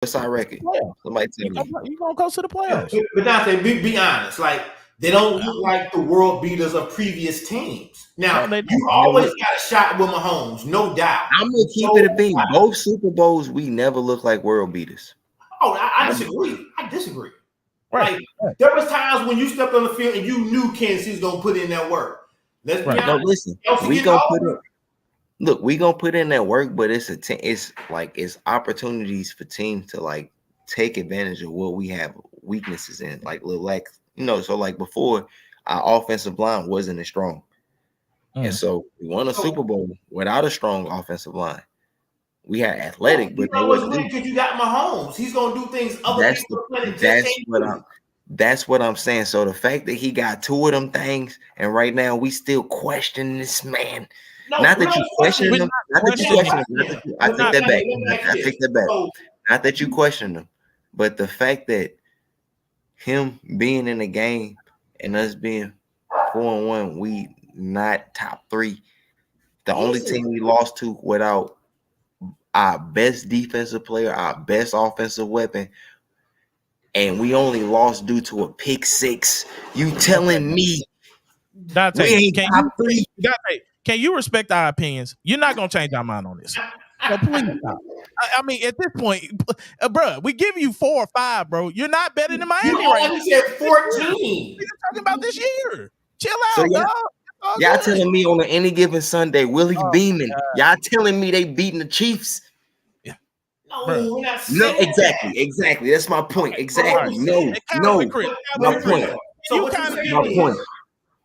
What's our record? Playoffs. Somebody tell me. You gonna go to the playoffs? But Dante, be honest. Like they don't look like the world beaters of previous teams. Now No, they you don't. always got a shot with Mahomes, no doubt. I'm gonna keep it a beat. Both Super Bowls, we never look like world beaters. Oh, I disagree. I disagree. Right. Like there was times when you stepped on the field and you knew Kansas City's gonna put in that work. Let's be honest. No, listen, we gonna put in. Look, we gonna put in that work, but it's opportunities for teams to like take advantage of what we have weaknesses in, like so like before, our offensive line wasn't as strong, and so we won a Super Bowl without a strong offensive line. We had athletic, but they wasn't because you got Mahomes. He's gonna do things other people. That's what I'm saying. So the fact that he got two of them things, and right now we still question this man. Not that you question him. Not that you question him. I take that back. I take that back. Not that you question him, but the fact that him being in the game and us being 4-1, we not top 3. The only team we lost to without our best defensive player, our best offensive weapon, and we only lost due to a pick 6. You telling me Dante, we ain't top 3? Dante, can you respect our opinions? You're not gonna change our mind on this. So please stop. I mean, at this point, bro, we give you 4 or 5, bro. You're not better than Miami right now. You said 14. We're talking about this year. Chill out, so y'all telling me on any given Sunday, Willie beaming. Y'all telling me they beating the Chiefs? Yeah. No, exactly. That's my point. Exactly. No. My point. So my point.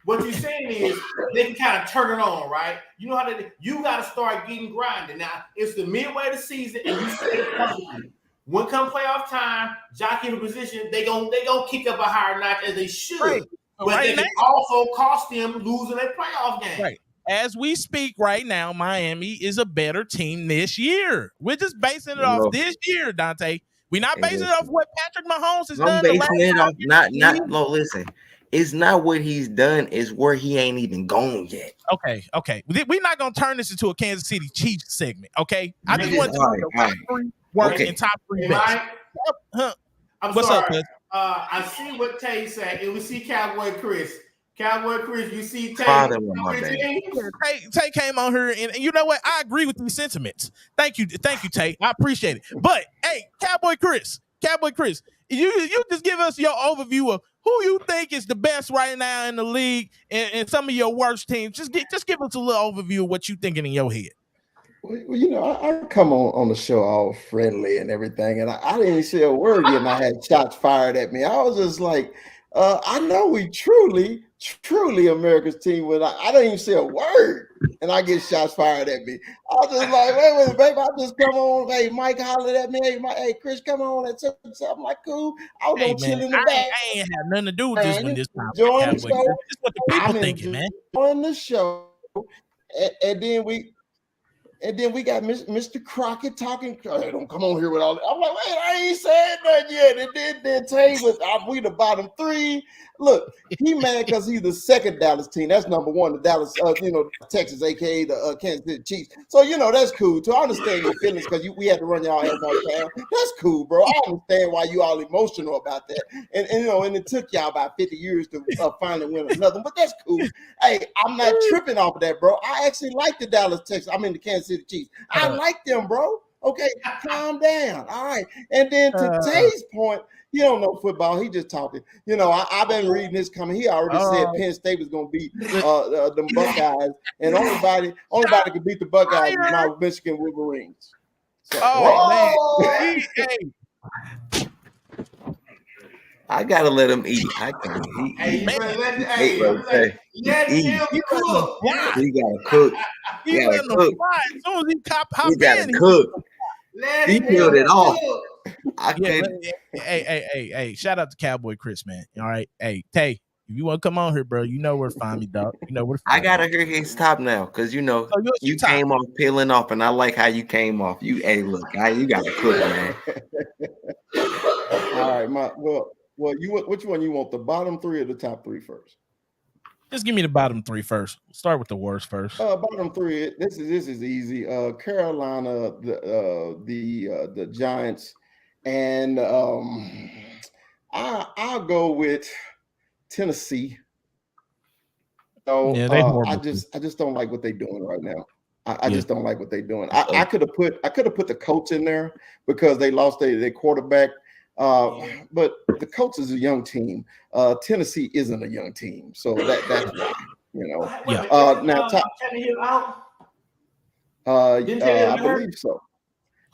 What you're saying is they can kind of turn it on, right? You know how you got to start getting grinding. Now it's the midway of the season, and you stay comfortable. When come playoff time, jockey in position, they gonna kick up a higher notch as they should. Right. But they can also cost them losing a playoff game. Right. As we speak right now, Miami is a better team this year. We're just basing it off this year, Dante. We're not basing it off what Patrick Mahomes has done. I'm basing it off no, listen. It's not what he's done, it's where he ain't even gone yet. Okay. We're not gonna turn this into a Kansas City Chiefs segment, okay? I just want to know top 3 work and top 3 best. What's up, Chris? I see what Tay said, and we see Cowboy Chris. You see Tay. Tay came on here, and you know what? I agree with these sentiments. Thank you, Tay. I appreciate it. But hey, Cowboy Chris, you just give us your overview of who you think is the best right now in the league and some of your worst teams. Just give us a little overview of what you're thinking in your head. Well, you know, I come on the show all friendly and everything, and I didn't even say a word yet, and I had shots fired at me. I was just like, I know we truly America's team, when I didn't even say a word, and I get shots fired at me. I was just like, wait a minute, baby, I just come on. Hey, Mike hollered at me. Hey, Chris, come on. And something like cool. I was gonna chill in the back. I ain't have nothing to do with this one this time. Join the show. This is what the people thinking, man. On the show, and then we got Mr. Crockett talking. Hey, don't come on here with all that. I'm like, wait, I ain't said nothing yet. And then Tay was, we the bottom 3. Look, he mad because he's the second Dallas team. That's number 1, the Dallas, Texas, aka the Kansas City Chiefs. So that's cool too. I understand your feelings because we had to run y'all ass out of town. That's cool, bro. I understand why you all emotional about that. And it took y'all about 50 years to finally win another. But that's cool. Hey, I'm not tripping off of that, bro. I actually like the Dallas Texas. I mean the Kansas City Chiefs. I like them, bro. Okay, calm down. All right. And then to Tay's point, he don't know football. He just talking. I've been reading this coming. He already said Penn State was going to beat the Buckeyes, and only body could beat the Buckeyes is my Michigan Wolverines. So, man. I gotta let him eat. I can't eat. He gotta cook. He gotta cook. He peeled it off. Hey, shout out to Cowboy Chris, man. All right. Hey, Tay, if you want to come on here, bro, you know where to find me, dog. You know where to find me. I gotta hear his top now, because you came off peeling off, and I like how you came off. You gotta cook, man. All right, well, which one you want? The bottom 3 or the top 3 first? Just give me the bottom 3 first. Start with the worst first. Bottom 3. This is easy. Carolina, the Giants, and I'll go with Tennessee. So Yeah, they I just don't like what they're doing right now. I just don't like what they're doing. I could have put the Colts in there because they lost their quarterback. But the Colts is a young team. Tennessee isn't a young team, so that's why, you know. Yeah. Now top. I believe so.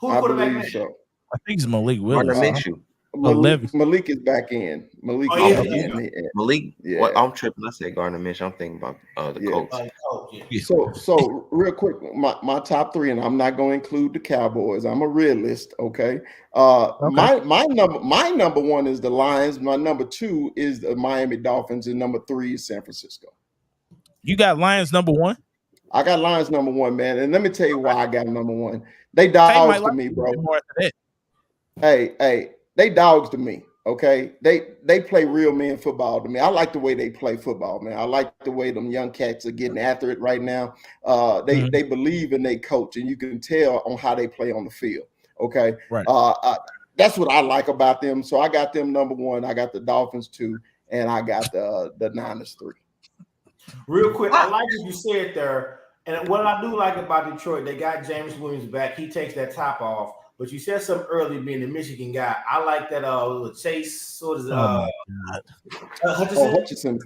Who's quarterback? So. I think it's Malik Willis. Malik is back in. Malik. Yeah. What, I'm tripping. I said Gardner Minshew. I'm thinking about the Colts. So real quick, my top three, and I'm not going to include the Cowboys. I'm a realist. Okay. My number one is the Lions. My number two is the Miami Dolphins, and number three is San Francisco. You got Lions number one? I got Lions number one, man. And let me tell you why I got number one. They dogs to me, bro. Hey, they dogs to me. Okay. They play real men football to me. I like the way they play football, man. I like the way them young cats are getting after it right now. They believe in their coach, and you can tell on how they play on the field. Okay. Right. That's what I like about them. So I got them number one. I got the Dolphins 2, and I got the Niners 3. Real quick, I like what you said there. And what I do like about Detroit, they got James Williams back. He takes that top off. But you said something earlier, being the Michigan guy. I like that Chase. What is it?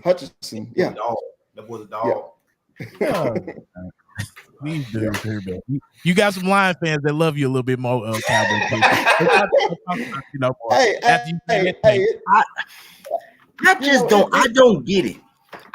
Hutchinson. Yeah. That was a dog. Yeah. These dudes here, man. You got some Lions fans that love you a little bit more, Cowboy people. I don't get it.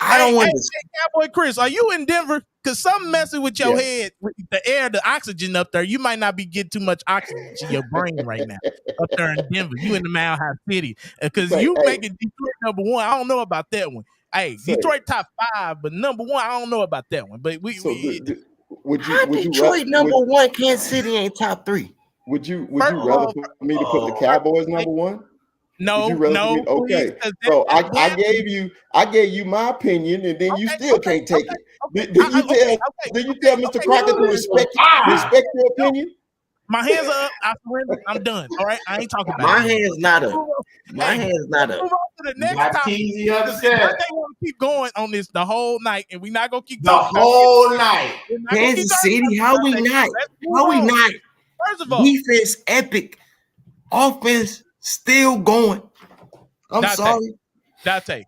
I don't understand. Cowboy Chris, are you in Denver? Because something messing with your head, with the air, the oxygen up there. You might not be getting too much oxygen to your brain right now up there in Denver. You in the Mile High City. Because you making Detroit number one. I don't know about that one. Hey, Detroit top 5, but number one, I don't know about that one. But Detroit number one, Kansas City ain't top 3. Would you rather for me to put the Cowboys number one? No. Okay. So I gave you my opinion, and then you still can't take it. Did you tell Mr. Crockett to respect your opinion? My hands are up. I surrender. I'm done. All right. I ain't talking about my hands not up. My hands not up. Move on to the next topic. I think we're gonna keep going on this the whole night, and we're not gonna keep the whole night. Kansas City, how we not? How we not? First of all, defense epic, offense still going. I'm sorry, Dante.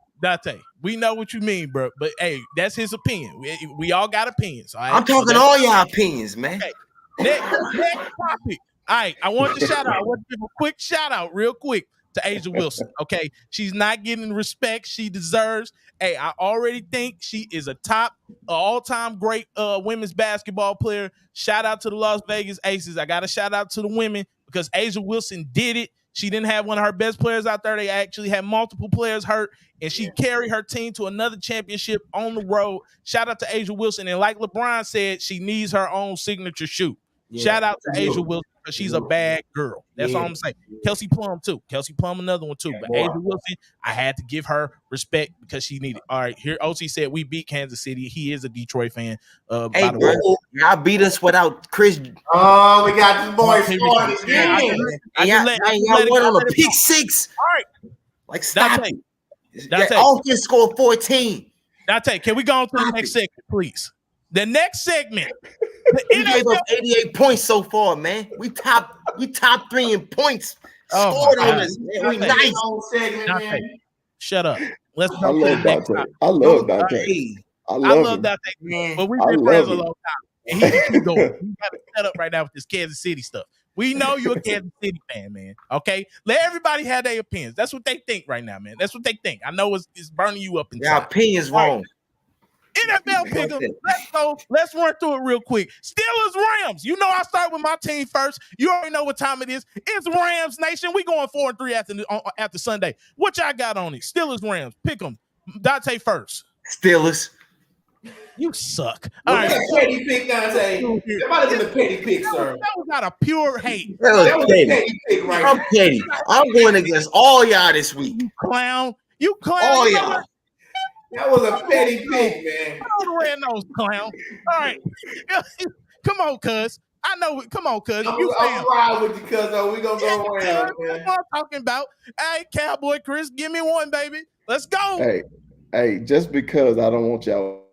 We know what you mean, bro. But hey, that's his opinion. We all got opinions. All right? I'm talking all y'all opinions, man. Okay. Next topic. All right, I want to shout out. I want to give a quick shout out, real quick, to A'ja Wilson. Okay, she's not getting the respect she deserves. Hey, I already think she is a top, all-time great women's basketball player. Shout out to the Las Vegas Aces. I got to shout out to the women because A'ja Wilson did it. She didn't have one of her best players out there. They actually had multiple players hurt, and she carried her team to another championship on the road. Shout out to A'ja Wilson. And like LeBron said, she needs her own signature shoe. Yeah. Shout out to A'ja Wilson because she's a bad girl. That's all I'm saying. Kelsey Plum, too. Kelsey Plum, another one, too. But A'ja Wilson, I had to give her respect because she needed. All right, here OC said we beat Kansas City. He is a Detroit fan. Hey, bro, y'all beat us without Chris. Oh, we got this boy started again. Y'all went on a pick 6. All right. Like, stop it. That offense scored 14. Dante, can we go on to the next segment, please? The next segment. We gave up 88 points so far, man. We top 3 in points scored on us. We nice. Segment, shut up. Let's go. I love Dante. I love Dante, man. But we've been friends a long time. And he can keep going. We got to set up right now with this Kansas City stuff. We know you're a Kansas City fan, man. Okay? Let everybody have their opinions. That's what they think right now, man. That's what they think. I know it's burning you up inside. Your opinion's wrong. NFL pick'em. Let's go. Let's run through it real quick. Steelers Rams. You know I start with my team first. You already know what time it is. It's Rams Nation. We going 4-3 after Sunday. What y'all got on it? Steelers Rams. Pick them. Dante first. Steelers. You suck. All right. Petty pick, Dante. That might have been a petty pick, sir. That was not a pure hate. That was petty pick, right? I'm petty. I'm going against all y'all this week. You clown. All y'all. That was a petty pick, man. Red nose clown. All right. Come on, cuz. I know. Come on, cuz. I'm You fam. ride with you, cuz. We gonna go around, Cuz, man. that's what I'm talking about. Hey, Cowboy Chris, give me one, baby. Let's go. Hey, just because I don't want y'all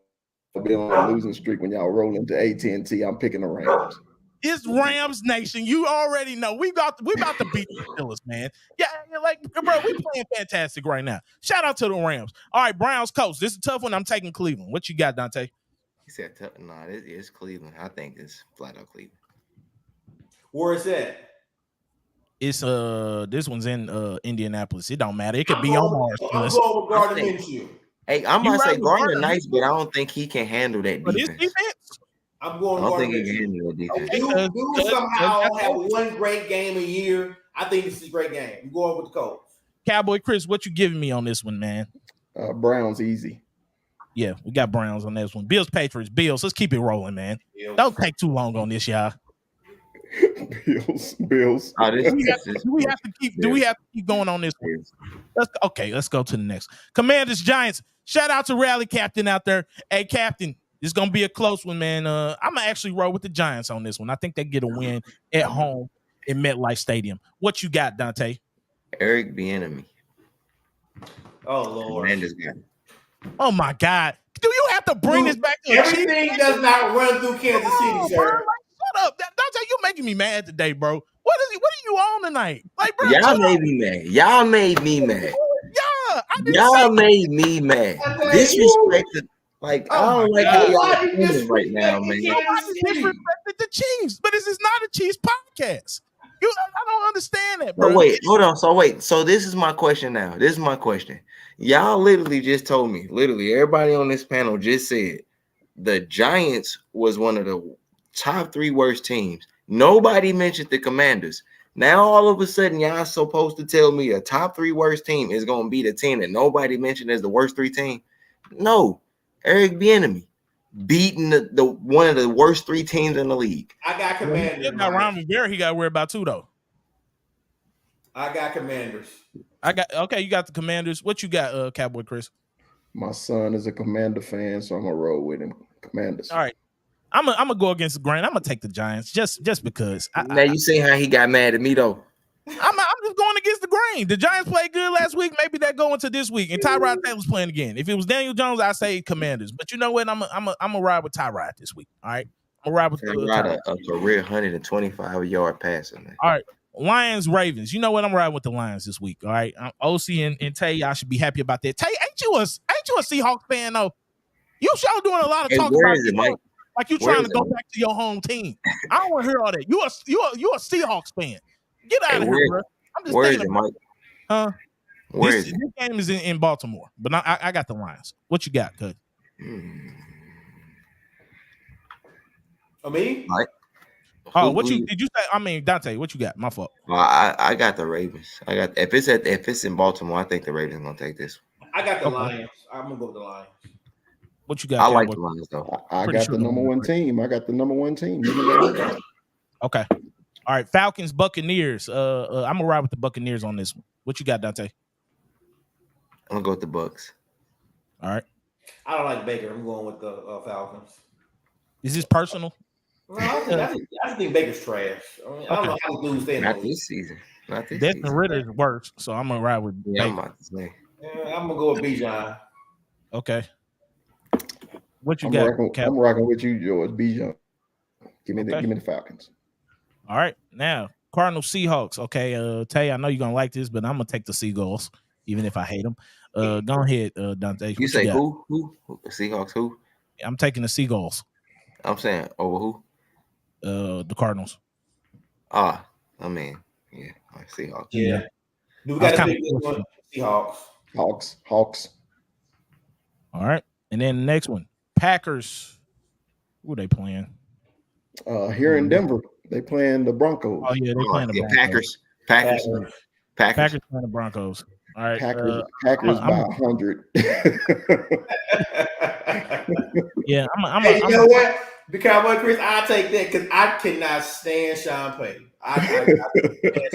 to be on a losing streak when y'all roll into AT&T, I'm picking the Rams. It's Rams Nation. You already know. We about to beat the Steelers, man. Yeah, like, bro, we playing fantastic right now. Shout out to the Rams. All right, Browns coach. This is a tough one. I'm taking Cleveland. What you got, Dante? He said, "No, it's Cleveland. I think it's flat out Cleveland." Where is that? It's this one's in Indianapolis. It don't matter. It could be on Mars. I'm going with Gardner Minshew. Hey, I'm about to say Gardner nice, but I don't think he can handle that But his defense. I'm going I don't think Gardner he can Minshew. handle that defense. You somehow have one great game a year. I think this is a great game. I'm going with the Colts. Cowboy Chris, what you giving me on this one, man? Browns easy. Yeah, we got Browns on this one. Bills, Patriots, Bills. Let's keep it rolling, man. Bills. Don't take too long on this, y'all. Bills. Do we have to keep going on this one? Let's go to the next. Commanders, Giants. Shout out to Rally Captain out there. Hey, Captain, this is gonna be a close one, man. I'm gonna actually roll with the Giants on this one. I think they get a win at home in MetLife Stadium. What you got, Dante? Eric Bieniemy. Oh Lord. Oh my God. Do you have to bring this back to everything does not run through Kansas City, sir? Shut up. Dante, you're making me mad today, bro. What are you on tonight? Like, bro, y'all made me mad. Y'all made me mad. Y'all made me mad. Disrespected. Like, I don't like how y'all feeling right now, man. Disrespected the Chiefs, but this is not a Chiefs podcast. I don't understand that, bro. So wait, hold on. So this is my question now. This is my question. Y'all literally just told me, everybody on this panel just said the Giants was one of the top 3 worst teams. Nobody mentioned the Commanders. Now all of a sudden, y'all supposed to tell me a top 3 worst team is going to be the team that nobody mentioned as the worst 3 team? No, Eric Bieniemy beating the one of the worst 3 teams in the league. I got Commanders. He got Ron Rivera. He got to worry about too, though. I got Commanders. You got the Commanders. What you got, Cowboy Chris? My son is a Commander fan, so I'm gonna roll with him. Commanders. All right. I'm gonna go against the grain. I'm gonna take the Giants just because. Now you see how he got mad at me though. I'm just going against the grain. The Giants played good last week. Maybe they're going to this week, and Tyrod Taylor's playing again. If it was Daniel Jones, I say Commanders. But you know what? I'm gonna ride with Tyrod this week. All right, I'm gonna ride with Tyrod, a career 125-yard passer, man. All right, Lions, Ravens. You know what? I'm riding with the Lions this week. All right, OC and Tay, y'all should be happy about that. Tay, ain't you a Seahawks fan though? You sure doing a lot of talking about it, Mike? Like you trying to go back to your home team. I don't want to hear all that. You a Seahawks fan. Get out of here, bro. I'm just where is it, Mike? Huh? Where is it? This game is in Baltimore, but I got the Lions. What you got, Cud? Me? Mike? Oh, did you say? I mean, Dante, what you got? My fault. I got the Ravens. If it's in Baltimore, I think the Ravens gonna take this one. I got the Lions. I'm gonna go with the Lions. What you got? I like the Lions though. I got the number 1 team. I got the number 1 team. Okay. All right, Falcons, Buccaneers. I'm gonna ride with the Buccaneers on this one. What you got, Dante? I'm gonna go with the Bucks. All right. I don't like Baker. I'm going with the Falcons. Is this personal? No, I think Baker's trash. I mean, I don't know how dudes stay in Not this season. Desmond Ritter is worse, so I'm gonna ride with Baker. I'm about to say. I'm gonna go with Bijan. Okay. What you got? I'm rocking with you, George. Bijan. Give me the Falcons. All right, now Cardinals, Seahawks. Okay, Tay, I know you're gonna like this, but I'm gonna take the Seagulls, even if I hate them. Go ahead, Dante. You say who? Seahawks? Who? I'm taking the Seagulls. I'm saying over who? The Cardinals. I mean, yeah, Seahawks. Yeah. We got to pick this one. Seahawks. Hawks. All right, and then the next one, Packers. Who are they playing? Here in Denver, they playing the Broncos. Oh yeah, they playing the Broncos. Packers playing the Broncos. All right, Packers by 100. Yeah, you know what? The Cowboy Chris, I take that because I cannot stand Sean Payton. I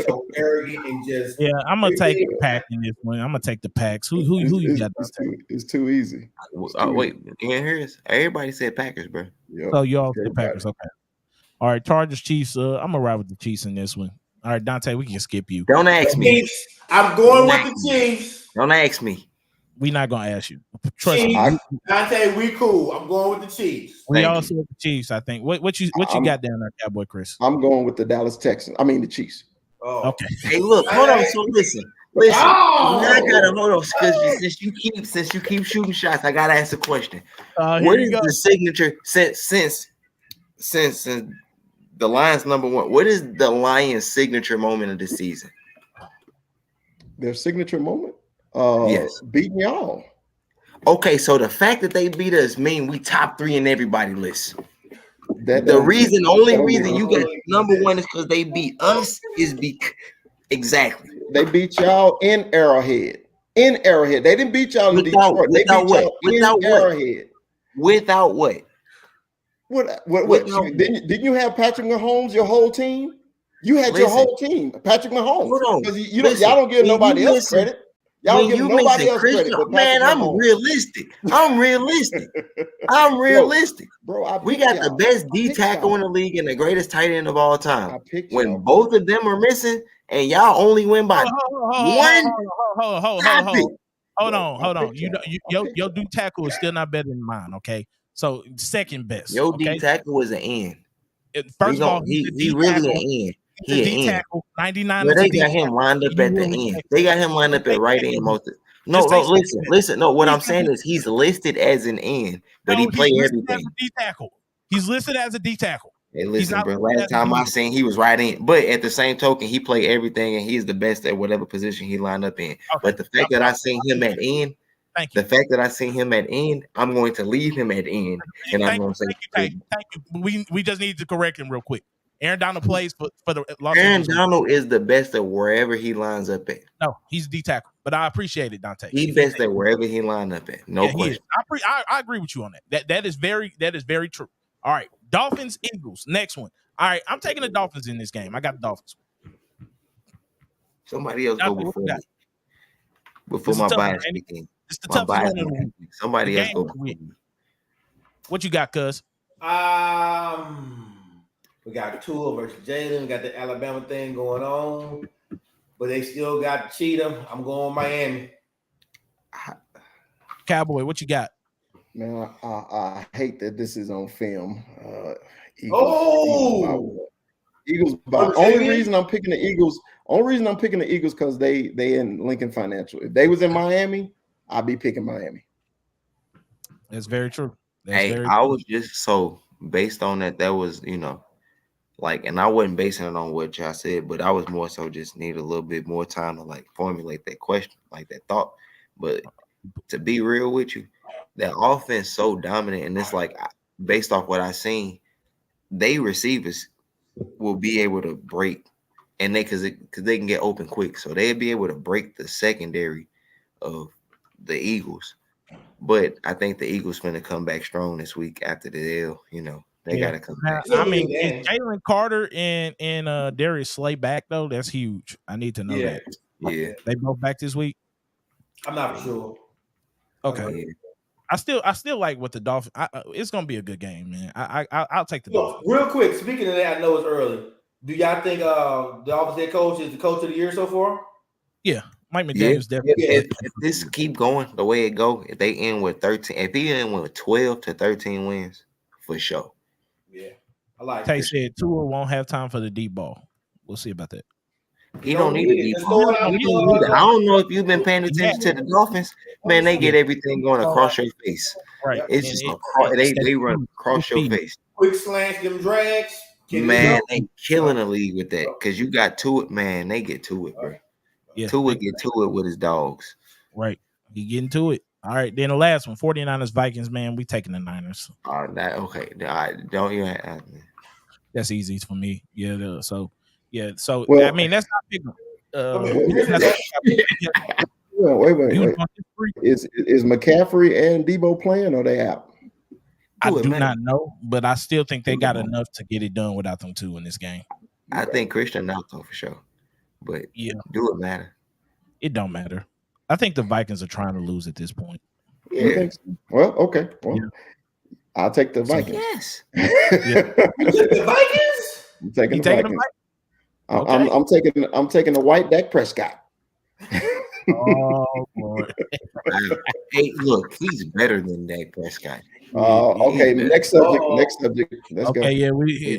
so arrogant and just. Yeah, I'm gonna take the Pack in this one. I'm gonna take the Packs. Who you got? It's too easy. Wait, you hear this? Everybody said Packers, bro. Yep. So you all said Packers, okay? All right, Chargers, Chiefs. I'm gonna ride with the Chiefs in this one. All right, Dante, we can skip you. Don't ask me. Chiefs. I'm going with the Chiefs. Don't ask me. We're not gonna ask you. Trust me. Dante, we cool. I'm going with the Chiefs. We all said the Chiefs. I think. What you got down there, Cowboy Chris? I'm going with the Dallas Texans. I mean the Chiefs. Oh. Okay. Hey, look, hold on. So listen. Oh! I gotta hold on because since you keep shooting shots, I gotta ask a question. What is the signature since the Lions number one? What is the Lions' signature moment of the season? Their signature moment? Yes, beating y'all. Okay, so the fact that they beat us mean we top 3 in everybody list. The only reason you get number one is because they beat us exactly. They beat y'all in Arrowhead. In Arrowhead. They didn't beat y'all in Detroit. They beat y'all in Arrowhead. Without what? What? Didn't you have Patrick Mahomes, your whole team? You had your whole team, Patrick Mahomes. Hold on. Because y'all don't give nobody else credit. Y'all don't give nobody else credit. Man, I'm realistic. Bro, we got the best D tackle in the league and the greatest tight end of all time. When both of them are missing and y'all only win by one. Hold on. Your D tackle is still not better than mine. Okay, so second best. Your D tackle was an end. First of all, he really an end. He D tackle 99. But they got him lined up at the end. They got him lined up at right end most of. No, listen. No, what I'm saying is he's listed as an end, but he played everything. D tackle. He's listed as a D tackle. Hey, listen, bro. Last time I seen he was right in, but at the same token, he played everything, and he's the best at whatever position he lined up in. Okay. But the fact that I seen him at end, I'm going to leave him at end, and I'm going to say, thank you. We just need to correct him real quick. Aaron Donald plays for the Los Angeles. Aaron Donald is the best at wherever he lines up at. No, he's D tackle, but I appreciate it, Dante. He's best at wherever he lined up at. No question. I agree with you on that. That is very true. All right, Dolphins, Eagles, next one. All right, I'm taking the Dolphins in this game. I got the Dolphins. Somebody else go before me. Before my bias speaking. It's the toughest one. Somebody else go before me. What you got, cuz? We got Tua versus Jalen. We got the Alabama thing going on, but they still got to cheat them. I'm going Miami. Cowboy, what you got? Man, I hate that this is on film. Eagles. Only reason I'm picking the Eagles because they in Lincoln Financial. If they was in Miami, I'd be picking Miami. That's very true. I was just so based on that. That was and I wasn't basing it on what y'all said, but I was more so just need a little bit more time to formulate that question, that thought. But to be real with you, that offense so dominant, and it's based off what I seen, they receivers will be able to break, and because they can get open quick, so they'll be able to break the secondary of the Eagles. But I think the Eagles going to come back strong this week after the L. They got to come back. I mean, is Jalen Carter and Darius Slay back though? That's huge. I need to know that. Yeah, they both back this week. I'm not sure. Okay. Yeah. I still like what the Dolphins. It's gonna be a good game, man. I'll take the Dolphins. Real quick, speaking of that, I know it's early. Do y'all think the Dolphins head coach is the coach of the year so far? Yeah, Mike McDaniel's definitely. If this keep going the way it go, if they end with 13, if he end with 12 to 13 wins, for sure. Yeah, I like. Tay said Tua won't have time for the deep ball. We'll see about that. He don't need a deep ball. I don't know if you've been paying attention to the Dolphins. Man, they get everything going across your face. Right. It's just they run across your face. Quick slants, them drags. Man, they killing the league with that because you got to it. Man, they get to it, bro. Yeah. Tua get to it with his dogs. Right. He getting to it. All right, then the last one, 49ers, Vikings, man, we taking the Niners. Okay. Don't even. That's easy for me. Yeah. So well, I mean, that's not big. Wait. Is McCaffrey and Debo playing or they out? I do not know, but I still think they got enough to get it done without them two in this game. I think Christian out though for sure, but do it matter? It don't matter. I think the Vikings are trying to lose at this point. Yeah. Well, okay. Well, I'll take the Vikings. Yes. You took the Vikings? I'm taking You the taking Vikings. Okay. I'm taking the white Dak Prescott. Oh boy. Hey, look, he's better than Dak Prescott. Okay, He's next subject. Let's go. Okay, yeah,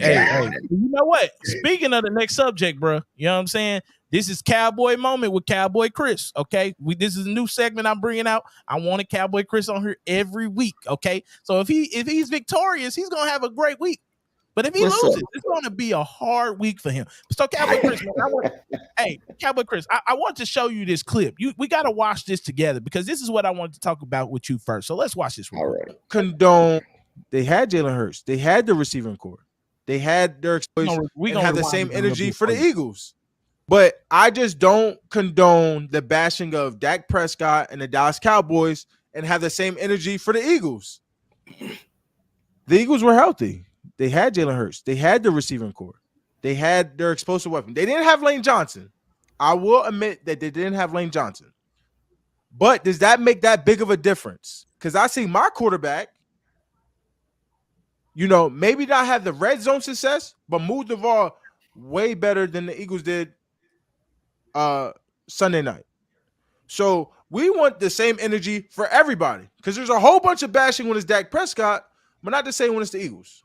hey, you know what? Speaking of the next subject, bro, you know what I'm saying? This is Cowboy Moment with Cowboy Chris. Okay, this is a new segment I'm bringing out. I wanted Cowboy Chris on here every week. Okay, so if he's victorious, he's gonna have a great week. But if he loses, it's gonna be a hard week for him. So Cowboy Chris, man, Cowboy Chris, I want to show you this clip. We got to watch this together because this is what I wanted to talk about with you first. So let's watch this. All right. Condone. They had Jalen Hurts. They had the receiving core. They had Derek Boyce. We have the same energy for the Eagles. But I just don't condone the bashing of Dak Prescott and the Dallas Cowboys and have the same energy for the Eagles. The Eagles were healthy. They had Jalen Hurts. They had the receiving core. They had their explosive weapon. They didn't have Lane Johnson. I will admit that they didn't have Lane Johnson. But does that make that big of a difference? Because I see my quarterback, maybe not have the red zone success, but move the ball way better than the Eagles did Sunday night. So we want the same energy for everybody because there's a whole bunch of bashing when it's Dak Prescott, but not the same when it's the Eagles.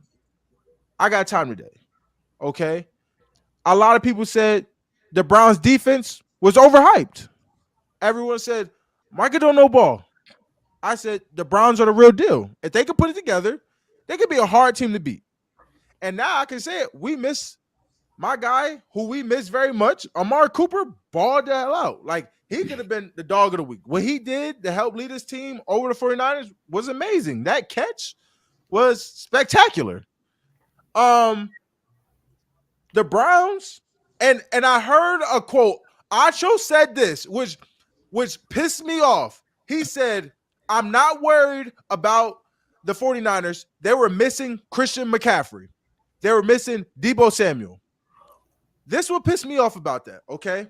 I got time today, okay? A lot of people said the Browns defense was overhyped. Everyone said, Micah don't know ball. I said the Browns are the real deal. If they could put it together, they could be a hard team to beat. And now I can say it. We miss my guy who we miss very much. Amari Cooper balled that out. Like, he could have been the dog of the week. What he did to help lead his team over the 49ers was amazing. That catch was spectacular. The Browns, and I heard a quote. Acho said this, which pissed me off. He said, I'm not worried about the 49ers. They were missing Christian McCaffrey. They were missing Deebo Samuel. This will piss me off about that, okay?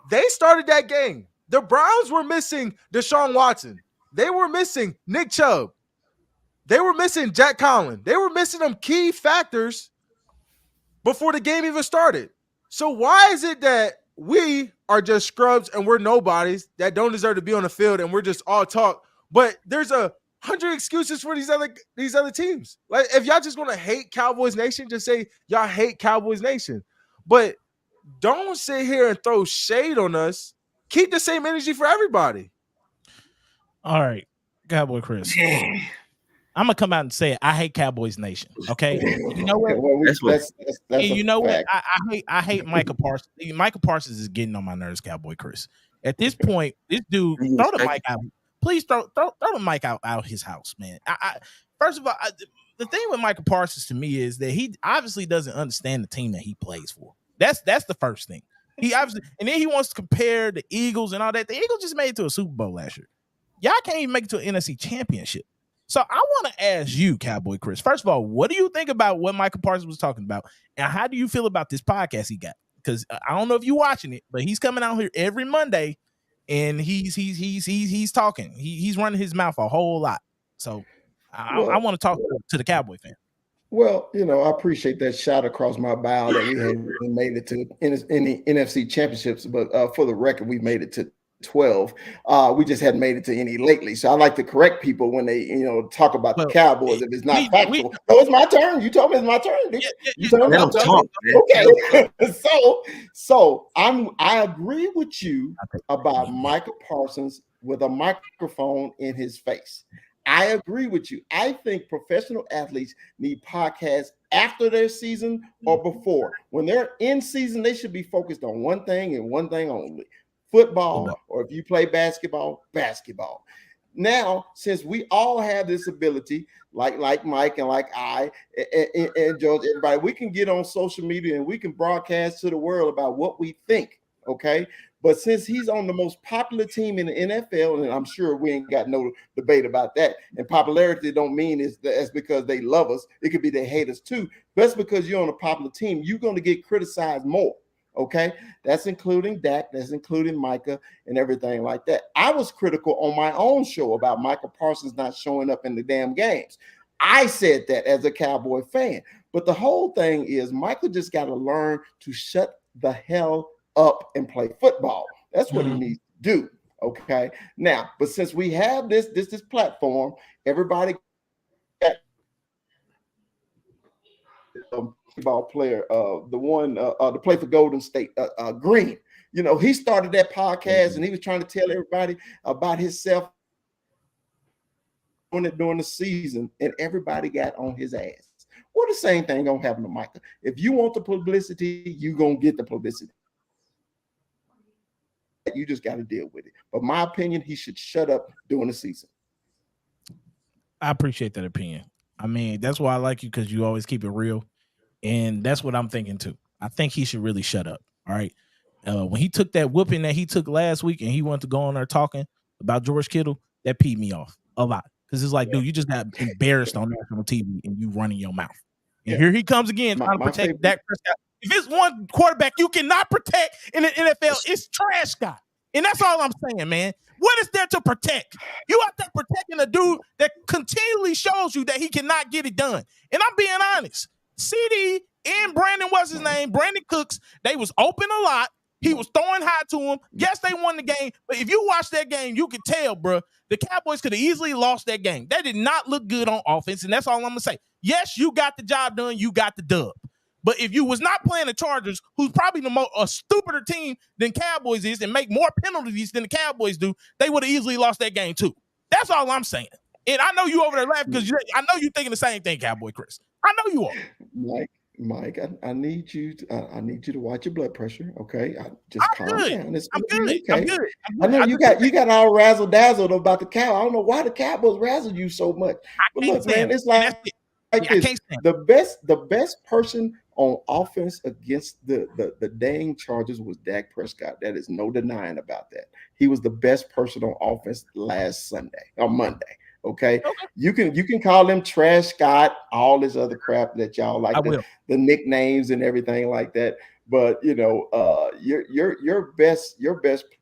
They started that game. The Browns were missing Deshaun Watson. They were missing Nick Chubb. They were missing Jack Conklin. They were missing them key factors before the game even started. So why is it that we are just scrubs and we're nobodies that don't deserve to be on the field and we're just all talk, but there's 100 excuses for these other teams? Like, if y'all just want to hate Cowboys Nation, just say y'all hate Cowboys Nation. But don't sit here and throw shade on us. Keep the same energy for everybody. All right, Cowboy Chris. I'm gonna come out and say it. I hate Cowboys Nation. Okay, you know what? I hate Micah Parsons. Micah Parsons is getting on my nerves, Cowboy Chris. At this point, this dude, throw the mic out. Please throw the mic out his house, man. First of all, the thing with Micah Parsons to me is that he obviously doesn't understand the team that he plays for. That's the first thing. He obviously, and then he wants to compare the Eagles and all that. The Eagles just made it to a Super Bowl last year. Y'all can't even make it to an NFC Championship. So I want to ask you, Cowboy Chris, first of all, what do you think about what Micah Parsons was talking about? And how do you feel about this podcast he got? Because I don't know if you're watching it, but he's coming out here every Monday and he's talking. He's running his mouth a whole lot. So I want to talk to the Cowboy fan. Well, I appreciate that shot across my bow that we had made it to in the NFC championships, but for the record, we made it to 12. We just hadn't made it to any lately. So I like to correct people when they, talk about the Cowboys if it's not factual. No, it's my turn. You told me it's my turn. You told me okay. So I agree with you about Micah Parsons with a microphone in his face. I agree with you. I think professional athletes need podcasts after their season or before. When they're in season, they should be focused on one thing and one thing only. Football, or if you play basketball. Now, since we all have this ability, like Mike and like I and George, everybody, we can get on social media and we can broadcast to the world about what we think, okay? But since he's on the most popular team in the NFL, and I'm sure we ain't got no debate about that, and popularity don't mean that's because they love us. It could be they hate us too. That's because you're on a popular team. You're going to get criticized more. Okay, that's including Dak, that's including Micah and everything like that. I was critical on my own show about Micah Parsons not showing up in the damn games. I said that as a Cowboy fan, But the whole thing is Michael just got to learn to shut the hell up and play football. That's what he needs to do. Okay. Now, but since we have this platform, everybody got ball player, the one to play for Golden State, Green. You know, he started that podcast and he was trying to tell everybody about himself during the season, and everybody got on his ass. Well, the same thing gonna happen to Michael. If you want the publicity, you gonna get the publicity. You just got to deal with it. But my opinion, he should shut up during the season. I appreciate that opinion. I mean, that's why I like you, because you always keep it real. And that's what I'm thinking too. I think he should really shut up. All right. When he took that whooping that he took last week and he wanted to go on there talking about George Kittle, that peed me off a lot. Because it's like, dude, you just got embarrassed on national TV and you running your mouth. And here he comes again trying to protect Dak Prescott. If it's one quarterback you cannot protect in the NFL, it's Trash Scott. And that's all I'm saying, man. What is there to protect? You out there protecting a dude that continually shows you that he cannot get it done. And I'm being honest. CD and Brandon Cooks, they was open a lot. He was throwing high to him. Yes, they won the game. But if you watch that game, you can tell, bro, the Cowboys could have easily lost that game. That did not look good on offense, and that's all I'm going to say. Yes, you got the job done. You got the dub. But if you was not playing the Chargers, who's probably a stupider team than Cowboys is and make more penalties than the Cowboys do, they would have easily lost that game too. That's all I'm saying. And I know you over there laughing because I know you thinking the same thing, Cowboy Chris. I know you are. Mike, I need you to watch your blood pressure. Okay, just calm down. I'm good. Okay. I'm good. I know you got all razzle dazzled about the cow. I don't know why the Cowboys razzle you so much. But look, man, it's like this. The best person on offense against the dang Chargers was Dak Prescott. That is no denying about that. He was the best person on offense last Monday. Okay. You can call him Trash Scott, all this other crap that y'all like, the nicknames and everything like that. But you know, your best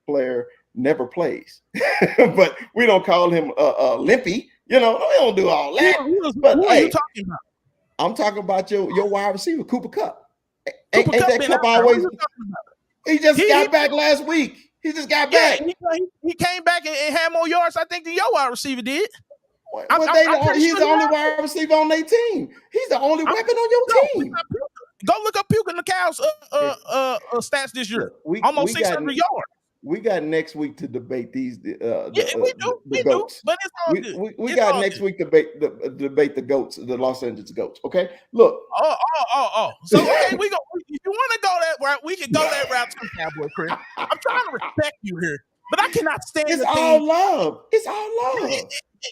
player never plays. But we don't call him Limpy. You know, we don't do all that. Who are you talking about? I'm talking about your wide receiver, Cooper Kupp. Ain't that Kupp always? He just got back last week. He just got back. He came back and had more yards, I think, than your wide receiver did. He's the only wide receiver on their team. He's the only weapon on your team. Go look up Puka Nakal's stats this year. Almost 600 yards. We got next week to debate these. We do, but it's all good. We got next week to debate the goats, the Los Angeles Goats. Okay, look. So okay, we go. If you want to go that route, we can go that route too, Cowboy Chris. I'm trying to respect you here, but I cannot stand. It's all love. It's all love.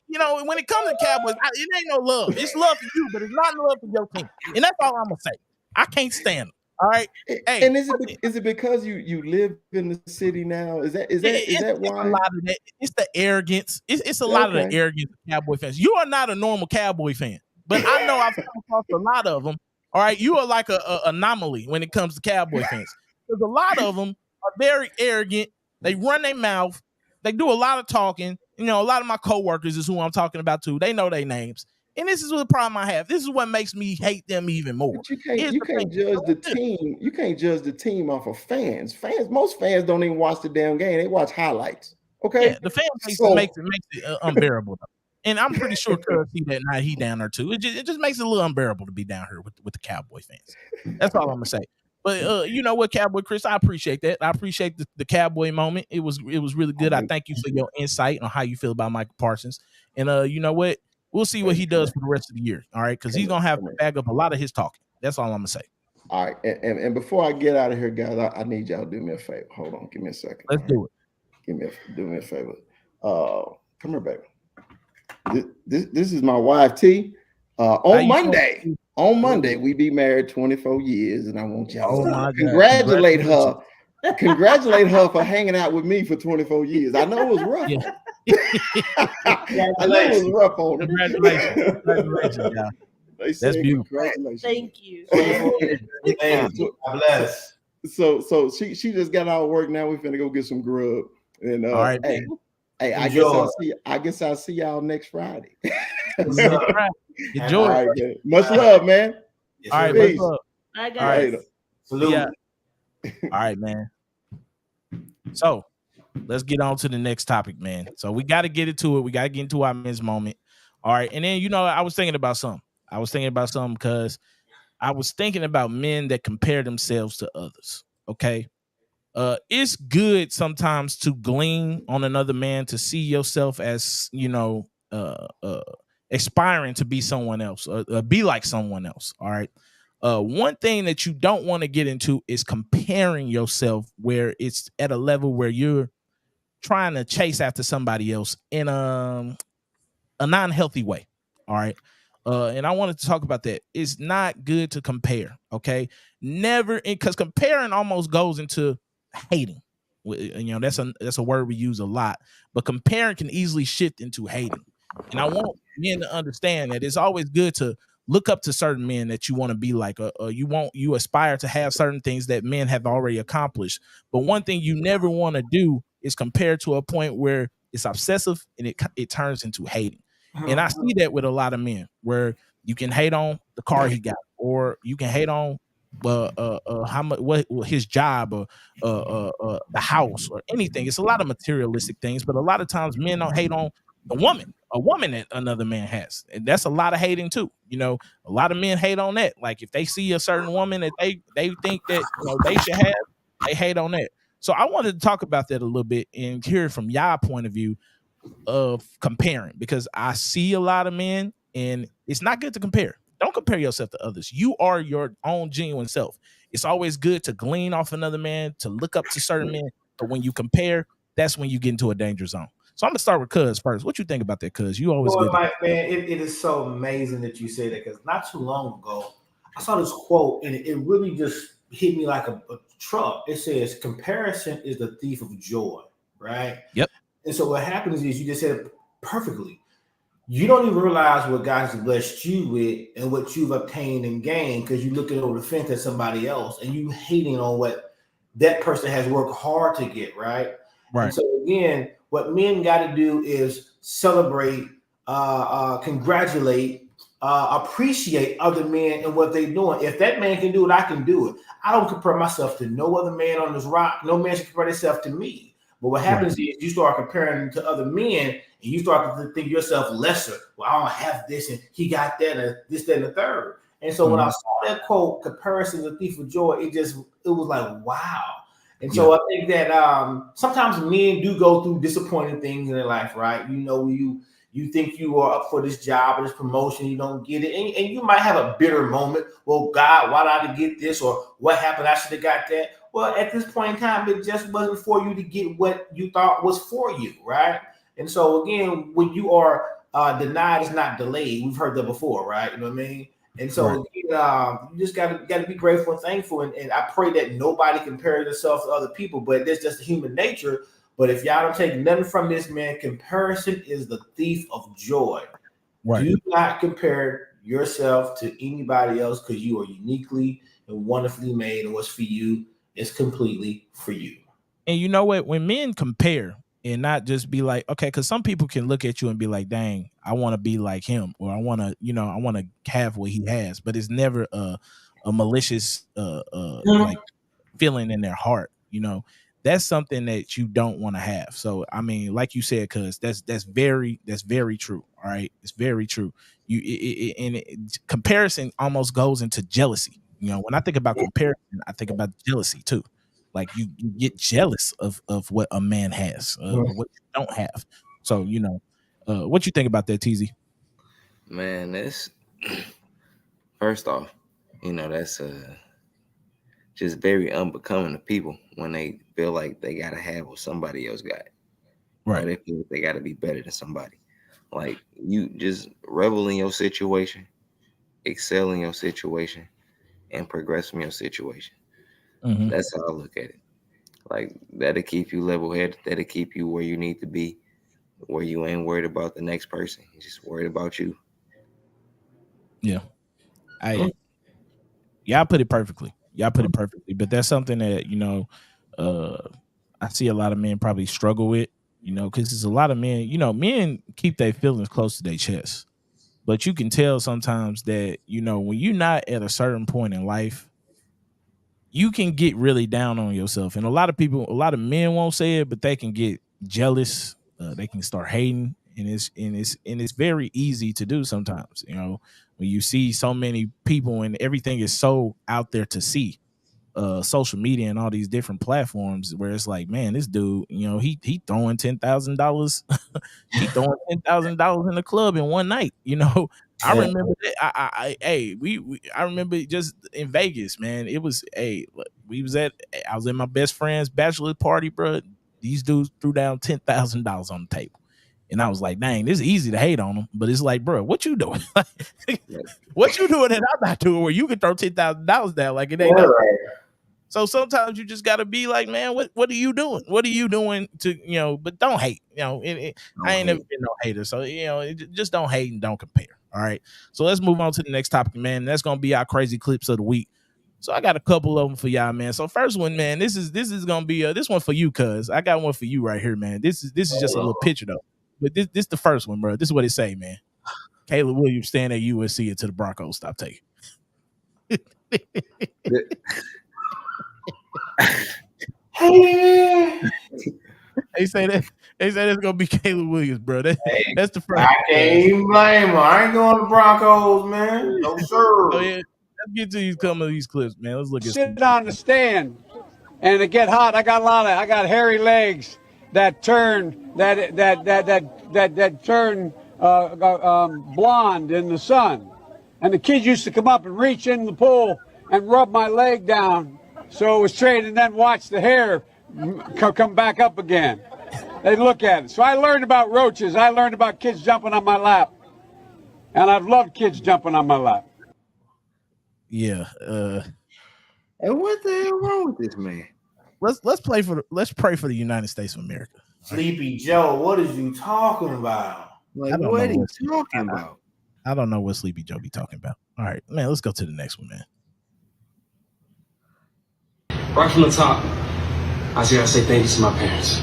You know, when it comes to Cowboys, it ain't no love. It's love for you, but it's not love for your team, and that's all I'm gonna say. I can't stand them. All right. Hey, and is it because you live in the city now? Is that why? A lot of that. It's the arrogance. It's a lot of the arrogance of Cowboy fans. You are not a normal Cowboy fan, but I know I've come across a lot of them. All right, you are like a anomaly when it comes to Cowboy fans, because a lot of them are very arrogant. They run their mouth. They do a lot of talking. You know, a lot of my coworkers is who I'm talking about too. They know their names. And this is the problem I have. This is what makes me hate them even more. But you can't judge the team. You can't judge the team off of fans. Most fans don't even watch the damn game. They watch highlights. Okay. Yeah, the fan base makes it unbearable. And I'm pretty sure Cuz see that night he down there too. It just makes it a little unbearable to be down here with the Cowboy fans. That's all I'm gonna say. But you know what, Cowboy Chris, I appreciate that. I appreciate the Cowboy moment. It was really good. I thank you for your insight on how you feel about Michael Parsons. And you know what? We'll see what he does for the rest of the year. All right, because he's gonna have to bag up a lot of his talking. That's all I'm gonna say. All right, and before I get out of here, guys, I need y'all to do me a favor. Hold on, give me a second. Let's do it. Do me a favor. Come here, baby. This is my wife T. On Monday, we be married 24 years, and I want y'all to congratulate her. Congratulate her for hanging out with me for 24 years. I know it was rough. Yeah. I know it was rough on her. Congratulations, y'all. That's beautiful. Congratulations. Thank you. Thank you. God bless. So she just got out of work. Now we're finna go get some grub. And all right, hey, I guess I'll see y'all next Friday. Enjoy. Right, much love, man. Yes, All right, Peace. all I right. got Salute. Yeah. All right, man. So let's get on to the next topic, man. So we got to get into it. We got to get into our men's moment. All right. And then, I was thinking about something. Because I was thinking about men that compare themselves to others. Okay. It's good sometimes to glean on another man to see yourself as, aspiring to be someone else, be like someone else. All right. One thing that you don't want to get into is comparing yourself where it's at a level where you're trying to chase after somebody else in a non-healthy way. All right. And I wanted to talk about that. It's not good to compare. Okay. Never, because comparing almost goes into hating. That's a word we use a lot, but comparing can easily shift into hating. And I want men to understand that it's always good to look up to certain men that you want to be like, you aspire to have certain things that men have already accomplished. But one thing you never want to do is compare to a point where it's obsessive and it turns into hating. And I see that with a lot of men where you can hate on the car he got, or you can hate on how much, what his job, or the house, or anything. It's a lot of materialistic things, but a lot of times men don't hate on a woman that another man has, and that's a lot of hating too. A lot of men hate on that. Like if they see a certain woman that they think that they should have, they hate on that. So I wanted to talk about that a little bit and hear from y'all point of view of comparing, because I see a lot of men and it's not good to compare. Don't compare yourself to others. You are your own genuine self. It's always good to glean off another man, to look up to certain men, but when you compare, that's when you get into a danger zone. So I'm gonna start with Cuz first. What you think about that, Cuz? You always good. Mike, man, it is so amazing that you say that, because not too long ago I saw this quote and it really just hit me like a truck. It says, "Comparison is the thief of joy." Right? Yep. And so what happens is, you just said it perfectly. You don't even realize what God has blessed you with and what you've obtained and gained, because you're looking over the fence at somebody else and you hating on what that person has worked hard to get, right? Right. And so again, what men got to do is celebrate, congratulate, appreciate other men and what they're doing. If that man can do it, I can do it. I don't compare myself to no other man on this rock. No man should compare himself to me. But what happens is you start comparing to other men and you start to think yourself lesser. Well, I don't have this and he got that and this, that, and the third. And so when I saw that quote, "Comparison is a thief of joy," it was like, wow. And so I think that sometimes men do go through disappointing things in their life, right? You think you are up for this job or this promotion, you don't get it. And you might have a bitter moment. Well, God, why did I get this? Or what happened? I should have got that. Well, at this point in time, it just wasn't for you to get what you thought was for you, right? And so again, when you are denied is not delayed. We've heard that before, right? You know what I mean? And so you just gotta be grateful and thankful. And I pray that nobody compares themselves to other people, but that's just human nature. But if y'all don't take nothing from this, man, comparison is the thief of joy. Right. Do not compare yourself to anybody else, because you are uniquely and wonderfully made, and what's for you is completely for you. And you know what? When men compare and not just be like, okay, because some people can look at you and be like, dang, I want to be like him, or I want to have what he has, but it's never a malicious like feeling in their heart. That's something that you don't want to have. So I mean, like you said, cuz that's very true. All right, it's very true. Comparison almost goes into jealousy. When I think about comparison, I think about jealousy too. Like you get jealous of what a man has, what you don't have. So what you think about that, TZ? Man, that's first off, that's just very unbecoming of people when they feel like they gotta have what somebody else got. Right. Or they feel like they gotta be better than somebody. Like, you just revel in your situation, excel in your situation, and progress from your situation. Mm-hmm. That's how I look at it. Like, that'll keep you level-headed. That'll keep you where you need to be, where you ain't worried about the next person. You're just worried about you. Yeah. Y'all put it perfectly. But that's something that, I see a lot of men probably struggle with, because there's a lot of men, men keep their feelings close to their chest. But you can tell sometimes that, you know, when you're not at a certain point in life, you can get really down on yourself. And a lot of men won't say it, but they can get jealous. They can start hating. And it's very easy to do sometimes, you know, when you see so many people and everything is so out there to see. Social media and all these different platforms where it's like, man, this dude, you know, he throwing $10,000, he throwing $10,000 in the club in one night. You know, I remember that. I remember just in Vegas, man. It was I was at my best friend's bachelor party, bro. These dudes threw down $10,000 on the table. And I was like, dang, this is easy to hate on them, but it's like, bro, what you doing? What you doing that I'm not doing where you can throw $10,000 down like it ain't nothing? So sometimes you just got to be like, man, what are you doing? What are you doing to, you know, but don't hate, you know, I ain't never been no hater. So, you know, just don't hate and don't compare. All right. So let's move on to the next topic, man. That's going to be our crazy clips of the week. So I got a couple of them for y'all, man. So first one, man, this is going to be this one for you, cuz I got one for you right here, man. This is just a little picture though. But this the first one, bro. This is what it say, man. Caleb Williams staying at USC until the Broncos stop taking. They say that's gonna be Caleb Williams, bro. That's the first. I can't even blame him. I ain't going to Broncos, man. No sir. So yeah, let's get to some of these clips, man. Let's look at sit on the stand and it get hot. I got hairy legs that turn blonde in the sun, and the kids used to come up and reach in the pool and rub my leg down so it was straight, and then watch the hair come back up again. They look at it. So I learned about roaches. I learned about kids jumping on my lap, and I've loved kids jumping on my lap. Yeah. And what the hell wrong with this man? Let's pray for the United States of America. Sleepy Joe, what is you talking about? Like, what are you talking about? I don't know what Sleepy Joe be talking about. All right, man, let's go to the next one, man. Right from the top, I just gotta say thank you to my parents.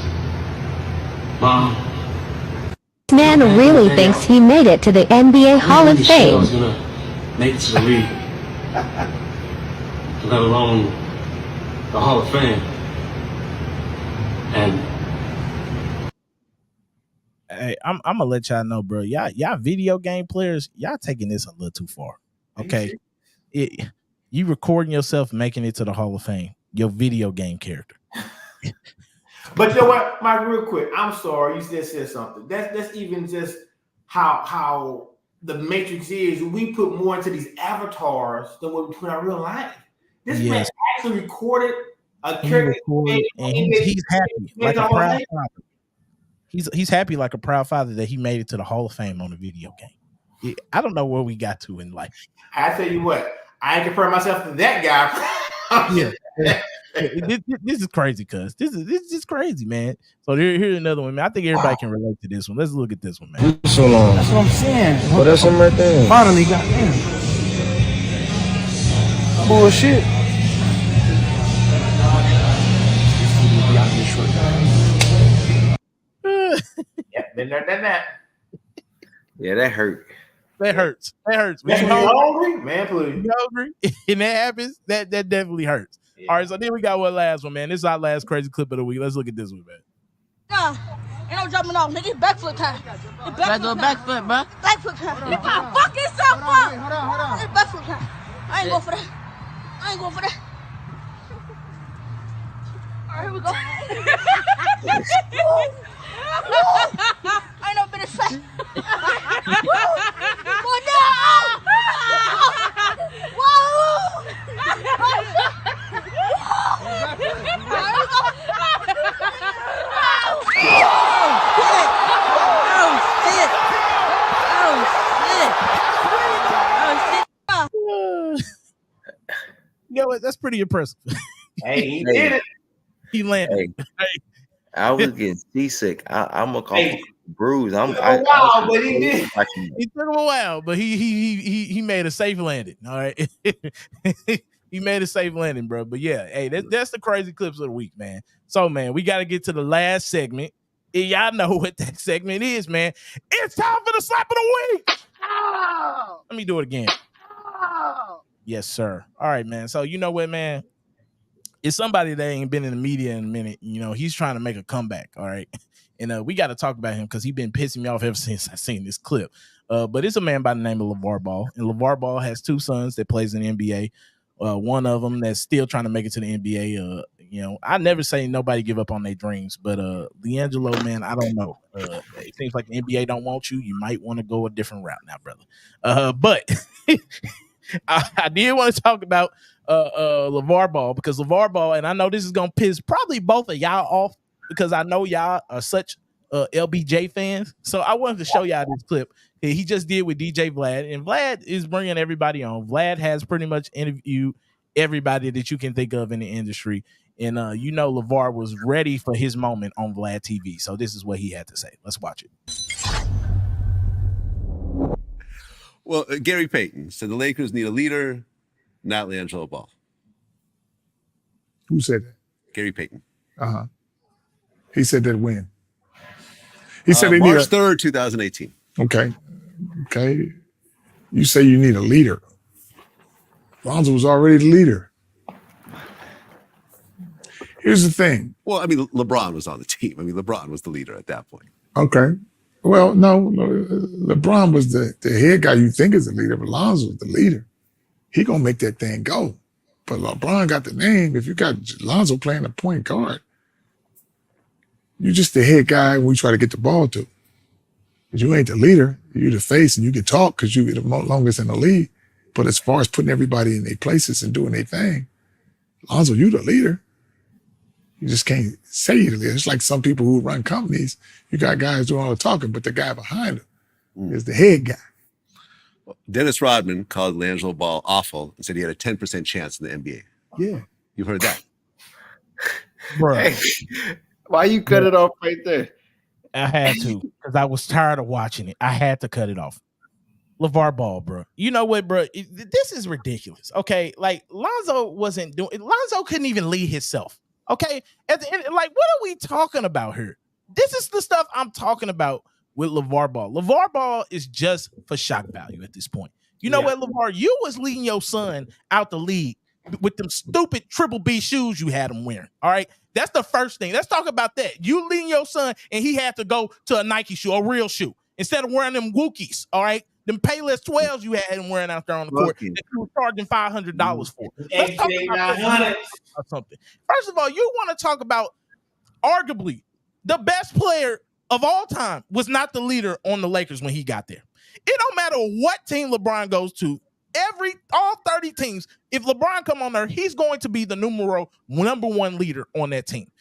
Mom. This man really thinks he made it to the NBA Hall of Fame. I was gonna make it to the league, let alone the Hall of Fame. And hey, I'm gonna let y'all know, bro. Y'all video game players, y'all taking this a little too far. Okay, you recording yourself making it to the Hall of Fame. Your video game character. But you know what, Mike, real quick, I'm sorry, you just said something. That's even just how the Matrix is. We put more into these avatars than what we put in our real life. This man actually recorded a character, and he's happy like a proud father. He's happy like a proud father that he made it to the Hall of Fame on a video game. I don't know where we got to in life. I tell you what, I ain't compare myself to that guy. This is crazy, cuz this is crazy, man. So here's another one, man. I think everybody can relate to this one. Let's look at this one, man. So long. That's what I'm saying. Well, that's him right there. Finally, goddamn. Bullshit. Yeah, been there, done that. Yeah, that hurt. That hurts. That hurts. When you hungry, man, please. You hungry, and that happens. That definitely hurts. Yeah. All right, so then we got one last one, man. This is our last crazy clip of the week. Let's look at this one, man. Nah, ain't no jumping off, nigga. Backflip time. Backflip, bro. Backflip time. It's my fucking self up. Hold on. It's backflip time. I ain't going for that. All right, here we go. I ain't never been as fast. Go down. Whoa. You know what? That's pretty impressive. Hey, he did it. He landed. Hey, I was getting seasick. I'm gonna call him bruise. But he did. It took him a while, but he made a safe landing. All right. He made a safe landing, bro. But yeah, hey, that's the crazy clips of the week, man. So, man, we got to get to the last segment. And y'all know what that segment is, man. It's time for the slap of the week. Let me do it again. Yes, sir. All right, man. So you know what, man? It's somebody that ain't been in the media in a minute. You know, he's trying to make a comeback. All right. And we got to talk about him because he's been pissing me off ever since I seen this clip. But it's a man by the name of LeVar Ball. And LeVar Ball has two sons that plays in the NBA. One of them that's still trying to make it to the NBA. You know, I never say nobody give up on their dreams, but LiAngelo, man, I don't know. It seems like the NBA don't want you. You might want to go a different route now, brother. But I did want to talk about LeVar Ball because LeVar Ball, and I know this is gonna piss probably both of y'all off because I know y'all are such LBJ fans. So I wanted to show y'all this clip he just did with DJ Vlad, and Vlad is bringing everybody on. Vlad has pretty much interviewed everybody that you can think of in the industry, and you know LeVar was ready for his moment on Vlad TV. So this is what he had to say. Let's watch it. Well, Gary Payton said the Lakers need a leader, not LiAngelo Ball. Who said that? Gary Payton. Uh-huh. He said that when? He said March 3rd, 2018. Okay. You say you need a leader. Lonzo was already the leader. Here's the thing. Well, I mean, LeBron was on the team. I mean, LeBron was the leader at that point. Okay. Well, no, LeBron was the head guy you think is the leader, but Lonzo was the leader. He gonna make that thing go. But LeBron got the name. If you got Lonzo playing the point guard, you're just the head guy when we try to get the ball to. But you ain't the leader. You're the face and you can talk because you're the longest in the league. But as far as putting everybody in their places and doing their thing, Lonzo, you the leader. You just can't say you're the leader. It's like some people who run companies. You got guys doing all the talking, but the guy behind them is the head guy. Well, Dennis Rodman called LiAngelo Ball awful and said he had a 10% chance in the NBA. Yeah. You've heard that. Bro. Why you cut it off right there? I had to because I was tired of watching it. I had to cut it off. LeVar Ball, bro. You know what, bro? This is ridiculous. Okay, like Lonzo wasn't doing. Lonzo couldn't even lead himself. Okay, at the end, like, what are we talking about here? This is the stuff I'm talking about with LeVar Ball. LeVar Ball is just for shock value at this point. You know what, LeVar? You was leading your son out the league with them stupid Triple B shoes you had him wearing. All right. That's the first thing. Let's talk about that. You leading your son and he had to go to a Nike shoe, a real shoe, instead of wearing them Wookies. All right. Them Payless 12s you had him wearing out there on the court that you were charging $500 for. Let's talk about something. First of all, you want to talk about arguably the best player of all time was not the leader on the Lakers when he got there. It don't matter what team LeBron goes to. All 30 teams, if LeBron come on there, he's going to be the number one leader on that team.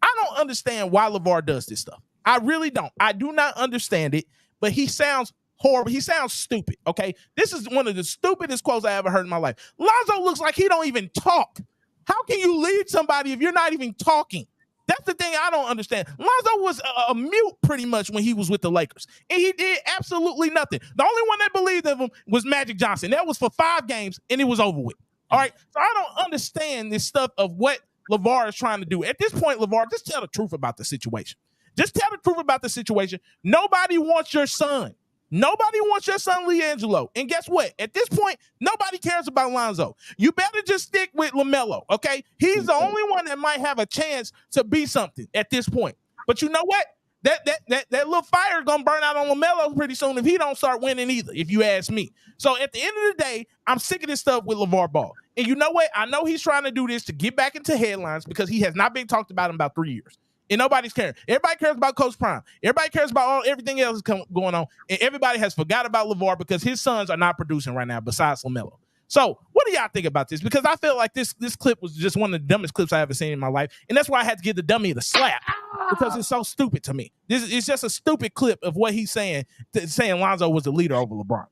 I don't understand why LeVar does this stuff. I really don't. I do not understand it, but he sounds horrible. He sounds stupid, okay? This is one of the stupidest quotes I ever heard in my life. Lonzo looks like he don't even talk. How can you lead somebody if you're not even talking? That's the thing I don't understand. Lonzo was a mute pretty much when he was with the Lakers, and he did absolutely nothing. The only one that believed in him was Magic Johnson. That was for 5 games, and it was over with. All right? So I don't understand this stuff of what LeVar is trying to do. At this point, LeVar, just tell the truth about the situation. Just tell the truth about the situation. Nobody wants your son. Nobody wants your son, LiAngelo. And guess what? At this point, nobody cares about Lonzo. You better just stick with LaMelo, okay? He's the only one that might have a chance to be something at this point. But you know what? That little fire is going to burn out on LaMelo pretty soon if he don't start winning either, if you ask me. So at the end of the day, I'm sick of this stuff with LeVar Ball. And you know what? I know he's trying to do this to get back into headlines because he has not been talked about in about 3 years. And nobody's caring. Everybody cares about Coach Prime. Everybody cares about everything else going on. And everybody has forgot about LeVar because his sons are not producing right now besides LaMelo. So what do y'all think about this? Because I feel like this clip was just one of the dumbest clips I ever seen in my life. And that's why I had to give the dummy the slap because it's so stupid to me. It's just a stupid clip of what he's saying Lonzo was the leader over LeBron.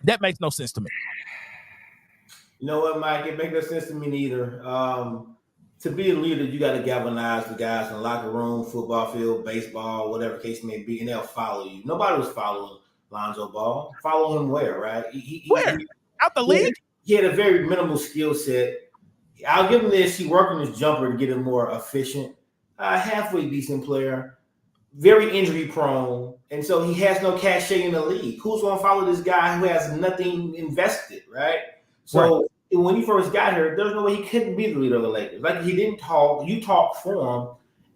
That makes no sense to me. You know what, Mike? It makes no sense to me neither. To be a leader, you got to galvanize the guys in the locker room, football field, baseball, whatever case may be, and they'll follow you. Nobody was following Lonzo Ball. Follow him where, right? Where? Out the league? He had a very minimal skill set. I'll give him this. He worked on his jumper to get him more efficient. Halfway decent player. very injury prone, and so he has no cachet in the league. Who's going to follow this guy who has nothing invested, right? So when he first got here, there's no way he couldn't be the leader of the Lakers. Like, he didn't talk, you talked for him,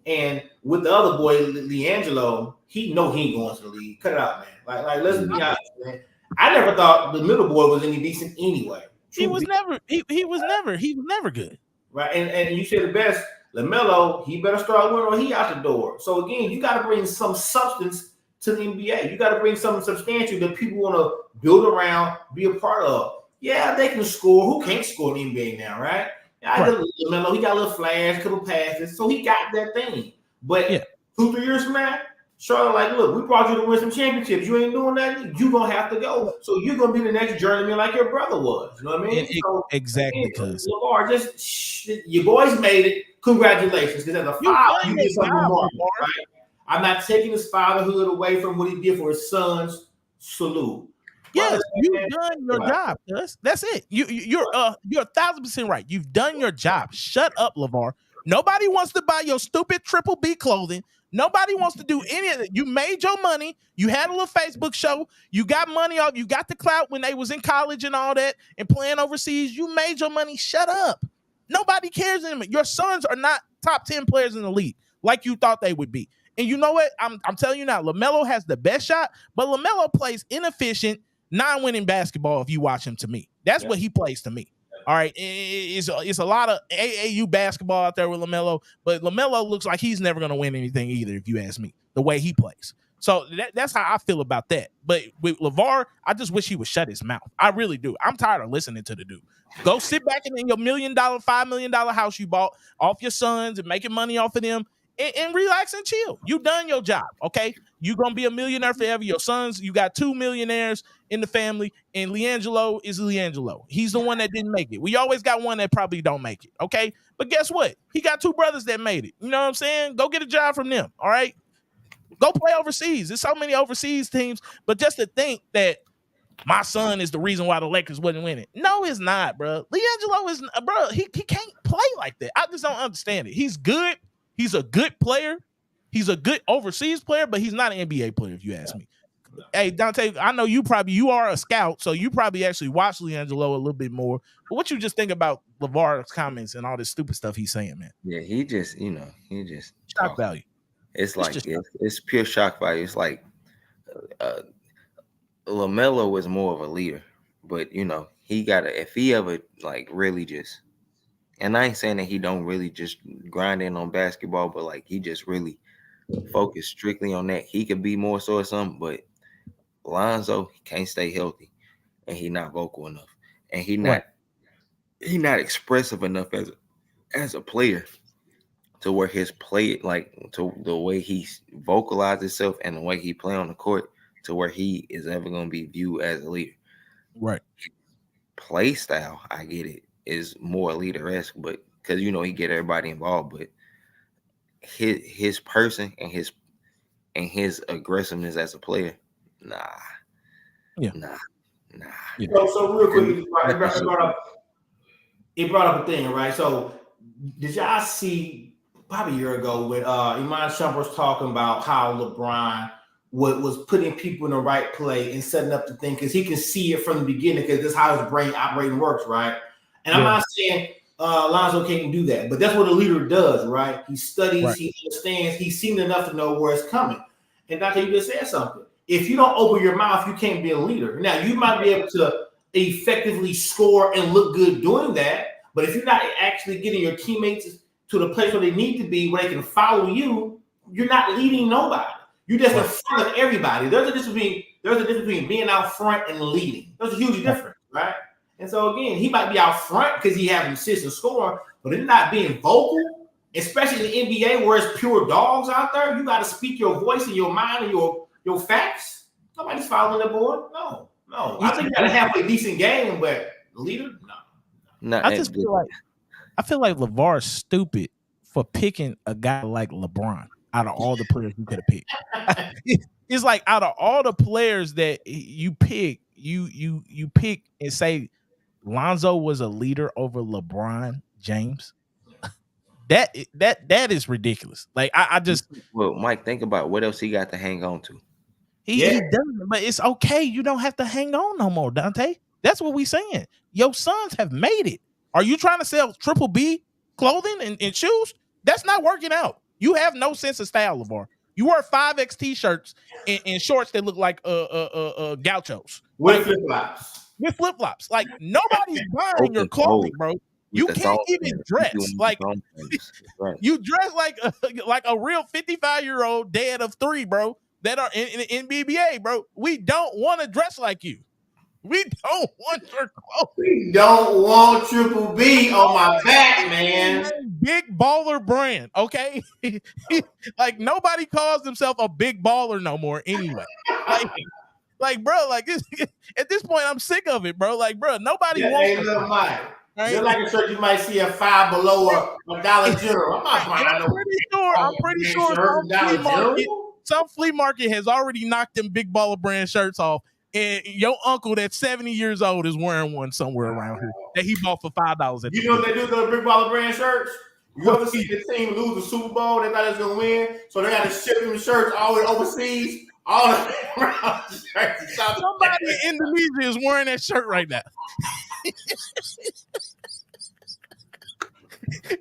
and with the other boy, LiAngelo, he ain't going to the league. Cut it out, man. Like let's be honest, man. I never thought the middle boy was any decent anyway. He was never good. Right, and you said the best. LaMelo, he better start winning or he out the door. So again, you got to bring some substance to the NBA. You got to bring something substantial that people want to build around, be a part of. Yeah, they can score. Who can't score in the NBA now, right? LaMelo, he got a little flash, couple passes, so he got that thing. But 2-3 years from now, Charlotte, like, look, we brought you to win some championships. You ain't doing that. You gonna have to go. So you're gonna be the next journeyman like your brother was. You know what I mean? Exactly. Because LeVar, your boys made it. Congratulations, because as a father, you did something remarkable, right? I'm not taking his fatherhood away from what he did for his sons. Salute. Yes, you've done your job. That's it. You're 1,000% right. You've done your job. Shut up, LeVar. Nobody wants to buy your stupid Triple B clothing. Nobody wants to do any of it. You made your money. You had a little Facebook show. You got money off. You got the clout when they was in college and all that and playing overseas. You made your money. Shut up. Nobody cares anymore. Your sons are not top 10 players in the league like you thought they would be. And you know what? I'm telling you now, LaMelo has the best shot, but LaMelo plays inefficient, non-winning basketball if you watch him to me. That's what he plays to me. All right. It's a lot of AAU basketball out there with LaMelo, but LaMelo looks like he's never going to win anything either, if you ask me, the way he plays. So that's how I feel about that. But with LeVar, I just wish he would shut his mouth. I really do. I'm tired of listening to the dude. Go sit back in your $1 million, $5 million house you bought off your sons and making money off of them and relax and chill. You done your job, okay? You're going to be a millionaire forever. Your sons, you got 2 millionaires in the family, and LiAngelo is LiAngelo. He's the one that didn't make it. We always got one that probably don't make it, okay? But guess what? He got 2 brothers that made it. You know what I'm saying? Go get a job from them, all right? Go play overseas. There's so many overseas teams, but just to think that my son is the reason why the Lakers wouldn't win it. No, it's not, bro. LiAngelo is, bro, he can't play like that. I just don't understand it. He's good. He's a good player. He's a good overseas player, but he's not an NBA player, if you ask me. Hey, Dante, I know you are a scout, so you probably actually watch LiAngelo a little bit more. But what you just think about LeVar's comments and all this stupid stuff he's saying, man? Yeah, he just shock value. It's like it's pure shock value. It's like LaMelo was more of a leader, but he gotta, if he ever like really just, and I ain't saying that he don't really just grind in on basketball, but like he just really focus strictly on that. He could be more so or something, but Lonzo, he can't stay healthy, and he not vocal enough, and he not expressive enough as a player to where his play, like to the way he vocalizes himself and the way he play on the court, to where he is ever going to be viewed as a leader. Right. Play style, I get it, is more leader-esque, but because he get everybody involved, but his person and his aggressiveness as a player, nah. So real quick, it brought up a thing, right? So did y'all see probably a year ago when Iman Shumpert was talking about how LeBron was putting people in the right play and setting up the thing because he can see it from the beginning because that's how his brain operating works, right? And I'm not saying Lonzo can't do that, but that's what a leader does, right? He studies, he understands, he's seen enough to know where it's coming. And Dante, you just said something. If you don't open your mouth, you can't be a leader. Now, you might be able to effectively score and look good doing that, but if you're not actually getting your teammates to the place where they need to be, where they can follow you, you're not leading nobody. You're just in front of everybody. There's a difference between being out front and leading. There's a huge difference, right? And so again, he might be out front because he having assists and scoring, but it's not being vocal, especially in the NBA where it's pure dogs out there. You got to speak your voice and your mind and your facts. Nobody's following that board. No. I think you got to have a decent game, but leader, no. I feel like LeVar is stupid for picking a guy like LeBron out of all the players you could have picked. It's like out of all the players that you pick, you pick and say Lonzo was a leader over LeBron James. That is ridiculous. Like I just well, Mike, think about what else he got to hang on to. he doesn't, but it's okay. You don't have to hang on no more, Dante. That's what we saying. Your sons have made it. Are you trying to sell Triple B clothing and shoes? That's not working out. You have no sense of style, LeVar. You wear 5X t-shirts and shorts that look like gauchos. With flip-flops. With flip-flops. Like nobody's buying your clothing, bro. You can't even dress like you dress like a real 55-year-old dad of 3, bro, that are in NBA, bro. We don't want to dress like you. We don't want your clothes. We don't want Triple B on my back, man. Big baller brand, okay? Like nobody calls themselves a big baller no more anyway. Like bro, like this, at this point, I'm sick of it, bro. Like, bro, nobody wants. Hey, look, Mike. Right? You're like a shirt you might see a $5 below a Dollar General. I'm not buying I'm pretty sure some flea market has already knocked them big baller brand shirts off. And your uncle that's 70 years old is wearing one somewhere around here that he bought for $5. You know what they do to the big baller brand shirts? You ever see the team lose the Super Bowl? They thought they was gonna win, so they got to ship them shirts all the way overseas. All the way around the shirts. Somebody in Indonesia is wearing that shirt right now.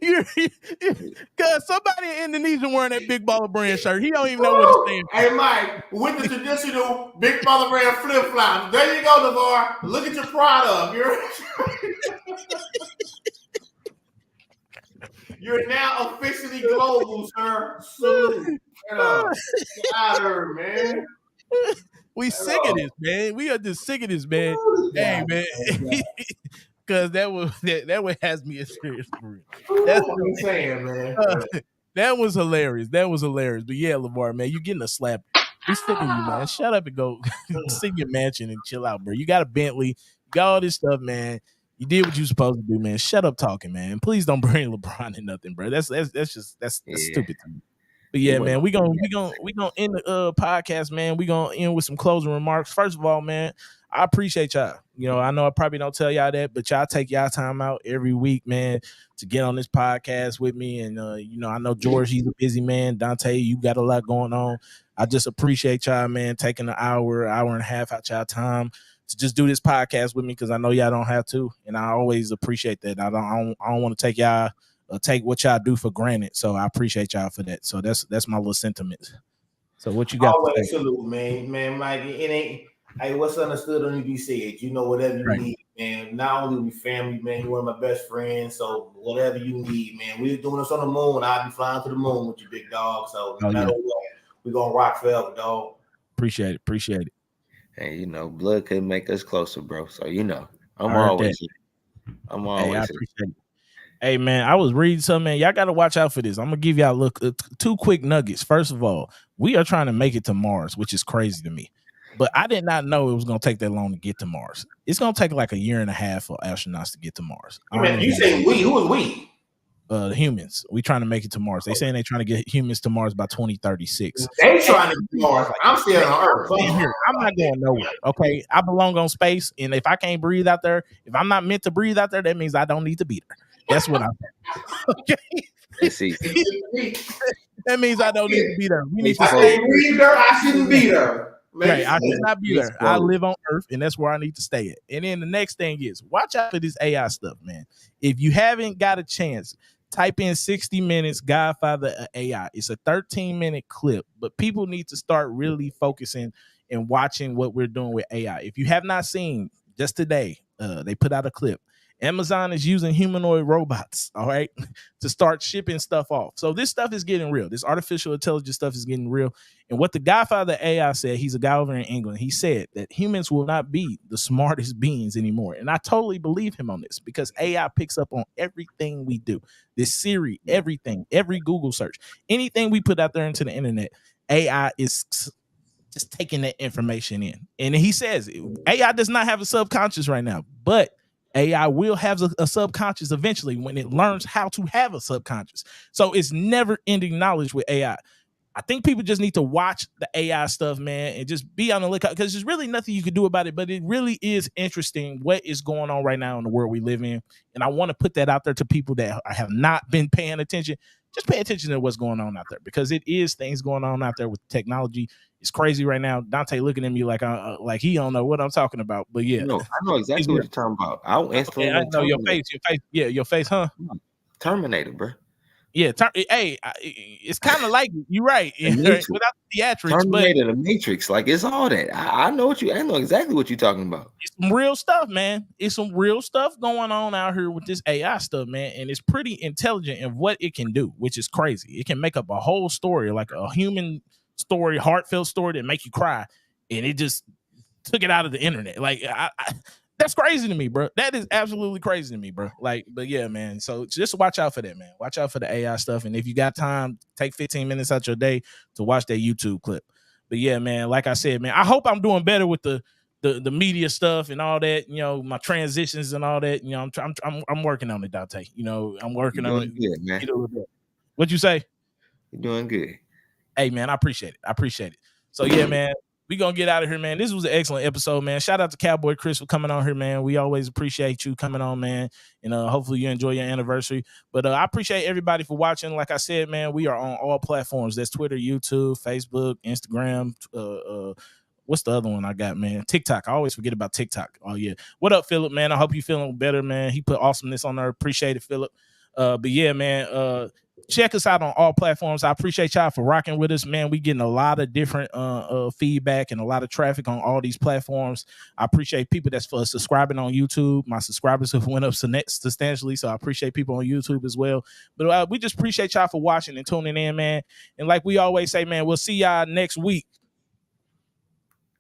Because somebody in Indonesia wearing that big baller brand shirt, he don't even know what it's saying. Hey, Mike, with the traditional big baller brand flip flops. There you go, LeVar. Look at your product. You're now officially global, sir. Salute. Get out of here, man. We sick of this, man. We are just sick of this, man. Hey, man. Because that would has me a serious for real. That's what I'm saying, man. That was hilarious. That was hilarious. But yeah, LeVar, man, you getting a slap. We sick of you, man. Shut up and go sit in your mansion and chill out, bro. You got a Bentley, you got all this stuff, man. You did what you supposed to do, man. Shut up talking, man. Please don't bring LeBron in nothing, bro. That's stupid to me. But yeah, man, we gonna end the podcast, man. We gonna end with some closing remarks. First of all, man, I appreciate y'all. You know, I know I probably don't tell y'all that, but y'all take y'all time out every week, man, to get on this podcast with me. And you know, I know George, he's a busy man. Dante, you got a lot going on. I just appreciate y'all, man, taking an hour and a half out y'all time to just do this podcast with me, because I know y'all don't have to, and I always appreciate that. I don't want to take y'all take what y'all do for granted. So I appreciate y'all for that. So that's my little sentiment. So what you got? Always salute, man, Mike. It ain't. Hey, what's understood don't need to be said. You know, whatever you need, man. Not only we family, man, you're one of my best friends. So whatever you need, man. We're doing this on the moon. I'll be flying to the moon with you, big dog. So no matter what, we're gonna rock forever, dog. Appreciate it. Hey, you know, blood could make us closer, bro. So you know, I'm always Hey, I appreciate it. Hey, man, I was reading something, man. Y'all got to watch out for this. I'm going to give y'all two quick nuggets. First of all, we are trying to make it to Mars, which is crazy to me. But I did not know it was going to take that long to get to Mars. It's going to take like a year and a half for astronauts to get to Mars. Man, you say we? Who is we? The humans. We trying to make it to Mars. They saying they trying to get humans to Mars by 2036. They trying to get to Mars. I'm still on Earth. I'm not going nowhere. Okay, I belong on space, and if I can't breathe out there, if I'm not meant to breathe out there, that means I don't need to be there. That's what I'm saying. Okay. That means I don't need to be there. We need to stay. I shouldn't be there. Right, I should not be there. I live on Earth, and that's where I need to stay at. And then the next thing is, watch out for this AI stuff, man. If you haven't got a chance, type in 60 Minutes Godfather AI. It's a 13-minute clip, but people need to start really focusing and watching what we're doing with AI. If you have not seen, just today, they put out a clip. Amazon is using humanoid robots, all right, to start shipping stuff off. So this stuff is getting real. This artificial intelligence stuff is getting real. And what the Godfather AI said, he's a guy over in England, he said that humans will not be the smartest beings anymore. And I totally believe him on this, because AI picks up on everything we do. This Siri, everything, every Google search, anything we put out there into the internet, AI is just taking that information in. And he says AI does not have a subconscious right now, but AI will have a subconscious eventually when it learns how to have a subconscious. So it's never ending knowledge with AI. I think people just need to watch the AI stuff, man, and just be on the lookout because there's really nothing you can do about it. But it really is interesting what is going on right now in the world we live in. And I want to put that out there to people that have not been paying attention. Just pay attention to what's going on out there because it is things going on out there with technology. It's crazy right now. Dante looking at me like he don't know what I'm talking about. But yeah, no, I know exactly what you're talking about. I'll instantly. I know your face. Yeah, your face, huh? Terminator, bro. Yeah, it's kind of like you're right. Without the theatrics, Terminator, the Matrix, like it's all that. I know exactly what you're talking about. It's some real stuff, man. It's some real stuff going on out here with this AI stuff, man, and it's pretty intelligent in what it can do, which is crazy. It can make up a whole story, like a human story, heartfelt story that make you cry, and it just took it out of the internet. Like that's crazy to me, bro. That is absolutely crazy to me, bro. Like, but yeah, man. So just watch out for that, man. Watch out for the AI stuff. And if you got time, take 15 minutes out your day to watch that YouTube clip. But yeah, man, like I said, man, I hope I'm doing better with the media stuff and all that, you know, my transitions and all that. You know, I'm working on it, Dante. You know, I'm working on it. Good, man. What'd you say? You're doing good. Hey, man, I appreciate it. So yeah, man. We gonna get out of here, man. This was an excellent episode, man. Shout out to Cowboy Chris for coming on here, man. We always appreciate you coming on, man. And hopefully you enjoy your anniversary. But I appreciate everybody for watching. Like I said, man, we are on all platforms. That's Twitter, YouTube, Facebook, Instagram. What's the other one I got, man? TikTok. I always forget about TikTok. Oh yeah. What up, Philip, man? I hope you feeling better, man. He put awesomeness on there. Appreciate it, Philip. But yeah, man. Check us out on all platforms. I appreciate y'all for rocking with us, man. We getting a lot of different feedback and a lot of traffic on all these platforms. I appreciate people that's for subscribing on YouTube. My subscribers have went up substantially, so I appreciate people on YouTube as well. But we just appreciate y'all for watching and tuning in, man. And like we always say, man, we'll see y'all next week.